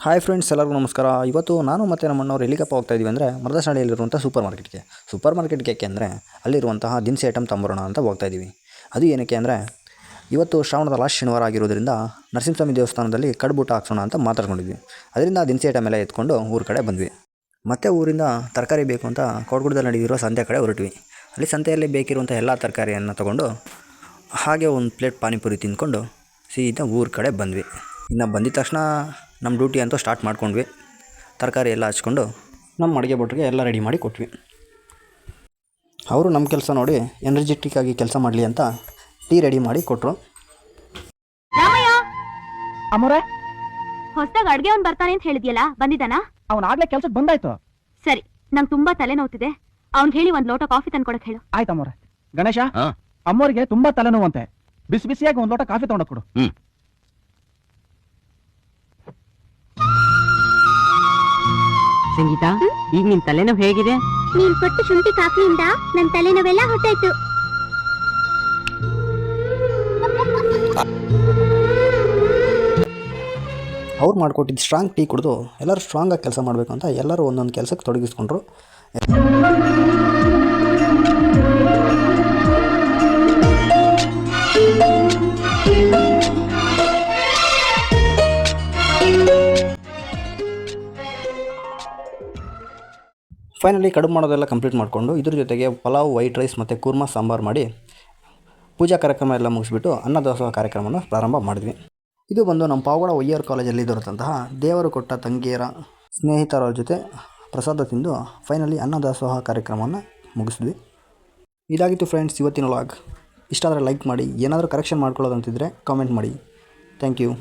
Hi friends, ಎಲ್ಲರಿಗೂ ನಮಸ್ಕಾರ. ಇವತ್ತು ನಾನು ಮತ್ತು ನಮ್ಮ ಅಣ್ಣವ್ರು ಎಲ್ಲಿಗಪ್ಪ ಹೋಗ್ತಾ ಇದ್ದೀವಿ ಅಂದರೆ ಮರದಶಾಲೆಯಲ್ಲಿರುವಂಥ ಸೂಪರ್ ಮಾರ್ಕೆಟ್ಗೆ ಏಕೆ ಅಂದರೆ ಅಲ್ಲಿರುವಂತಹ ದಿನಸಿ ಐಟಮ್ ತಂಬರೋಣ ಅಂತ ಹೋಗ್ತಾ ಇದ್ದೀವಿ. ಅದು ಏನಕ್ಕೆ ಅಂದರೆ ಇವತ್ತು ಶ್ರಾವಣದ ಲಾಸ್ಟ್ ಶನಿವಾರ ಆಗಿರೋದ್ರಿಂದ ನರಸಿಂಹಸ್ವಾಮಿ ದೇವಸ್ಥಾನದಲ್ಲಿ ಕಡ್ಬೂಟ ಹಾಕ್ಸೋಣ ಅಂತ ಮಾತಾಡ್ಕೊಂಡಿದ್ವಿ. ಅದರಿಂದ ದಿನಸಿ ಐಟಮ್ ಎಲ್ಲ ಎತ್ಕೊಂಡು ಊರ ಕಡೆ ಬಂದ್ವಿ. ಮತ್ತು ಊರಿಂದ ತರಕಾರಿ ಬೇಕು ಅಂತ ಕೋಡ್ಗುಡ್ದಲ್ಲಿ ನಡೆದಿರೋ ಸಂತೆ ಕಡೆ ಹೊರಟ್ವಿ. ಅಲ್ಲಿ ಸಂತೆಯಲ್ಲಿ ಬೇಕಿರುವಂಥ ಎಲ್ಲ ತರಕಾರಿಯನ್ನು ತೊಗೊಂಡು ಹಾಗೆ ಒಂದು ಪ್ಲೇಟ್ ಪಾನಿಪುರಿ ತಿಂದ್ಕೊಂಡು ಸೀದಾ ಊರ ಕಡೆ ಬಂದ್ವಿ. ಇನ್ನು ಬಂದಿದ ತಕ್ಷಣ ನಮ್ಮ ಡ್ಯೂಟಿ ಅಂತೂ ಸ್ಟಾರ್ಟ್ ಮಾಡ್ಕೊಂಡ್ವಿ. ತರಕಾರಿ ಎಲ್ಲ ಹಚ್ಕೊಂಡು ನಮ್ಮ ಅಡುಗೆ ಭಟ್ರಿಗೆ ಎಲ್ಲ ರೆಡಿ ಮಾಡಿ ಕೊಟ್ವಿ. ಅವರು ನಮ್ಮ ಕೆಲಸ ನೋಡಿ ಎನರ್ಜೆಟಿಕ್ ಆಗಿ ಕೆಲಸ ಮಾಡಲಿ ಅಂತ ಟೀ ರೆಡಿ ಮಾಡಿ ಕೊಟ್ಟರು. ಅಮ್ಮೋರೆ, ಹೊಸದಾಗ ಅಡ್ಗೆ ಅವ್ನು ಬರ್ತಾನೆ ಅಂತ ಹೇಳಿದ್ಯಲ್ಲ, ಬಂದಿದ್ದಾನಾ? ಅವ್ನು ಆಗ್ಲೇ ಕೆಲ್ಸಕ್ಕೆ ಬಂದಾಯ್ತು. ಸರಿ, ನಂಗೆ ತುಂಬಾ ತಲೆನೋವ್ತಿದೆ. ಅವ್ನಿಗೆ ಹೇಳಿ ಒಂದು ಲೋಟ ಕಾಫಿ ತಂದ್ಕೊಡಕ್ ಹೇಳು. ಆಯ್ತು ಅಮ್ಮೋರೆ. ಗಣೇಶ, ಅಮ್ಮೋರಿಗೆ ತುಂಬಾ ತಲೆನೋವಂತೆ, ಬಿಸಿ ಬಿಸಿಯಾಗಿ ಒಂದು ಲೋಟ ಕಾಫಿ ತಗೊಂಡು ಕೊಡು. ಸಂಗೀತ, ಈಗ ನಿನ್ ತಲೆನೋವು ಹೇಗಿದೆ? ನೀನ್ ಕೊಟ್ಟು ಶುಂಠಿ ಕಾಫಿಯಿಂದ ನನ್ನ ತಲೆನೋವೆಲ್ಲ ಹೊತ್ತಾಯ್ತು. ಅವ್ರು ಮಾಡಿಕೊಟ್ಟಿದ್ದು ಸ್ಟ್ರಾಂಗ್ ಟೀ ಕುಡಿದು ಎಲ್ಲರೂ ಸ್ಟ್ರಾಂಗಾಗಿ ಕೆಲಸ ಮಾಡಬೇಕು ಅಂತ ಎಲ್ಲರೂ ಒಂದೊಂದು ಕೆಲಸಕ್ಕೆ ತೊಡಗಿಸ್ಕೊಂಡ್ರು. ಫೈನಲಿ ಕಡುಬು ಮಾಡೋದೆಲ್ಲ ಕಂಪ್ಲೀಟ್ ಮಾಡಿಕೊಂಡು ಇದ್ರ ಜೊತೆಗೆ ಪಲಾವ್, ವೈಟ್ ರೈಸ್ ಮತ್ತು ಕುರ್ಮಾ ಸಾಂಬಾರು ಮಾಡಿ ಪೂಜಾ ಕಾರ್ಯಕ್ರಮ ಎಲ್ಲ ಮುಗಿಸ್ಬಿಟ್ಟು ಅನ್ನದಾಸೋಹ ಕಾರ್ಯಕ್ರಮವನ್ನು ಪ್ರಾರಂಭ ಮಾಡಿದ್ವಿ. ಇದು ಬಂದು ನಮ್ಮ ಪಾವಗಡ ಒಯ್ಯರ್ ಕಾಲೇಜಲ್ಲಿ ದೊರೆತಂತಹ ದೇವರು ಕೊಟ್ಟ ತಂಗಿಯರ ಸ್ನೇಹಿತರ ಜೊತೆ ಪ್ರಸಾದ ತಿಂದು ಫೈನಲಿ ಅನ್ನದಾಸೋಹ ಕಾರ್ಯಕ್ರಮವನ್ನು ಮುಗಿಸಿದ್ವಿ. ಇದಾಗಿತ್ತು ಫ್ರೆಂಡ್ಸ್ ಇವತ್ತಿನ ವ್ಲಾಗ್. ಇಷ್ಟ ಆದರೆ ಲೈಕ್ ಮಾಡಿ, ಏನಾದರೂ ಕರೆಕ್ಷನ್ ಮಾಡ್ಕೊಳ್ಳೋದಂತಿದ್ರೆ ಕಾಮೆಂಟ್ ಮಾಡಿ. Thank you.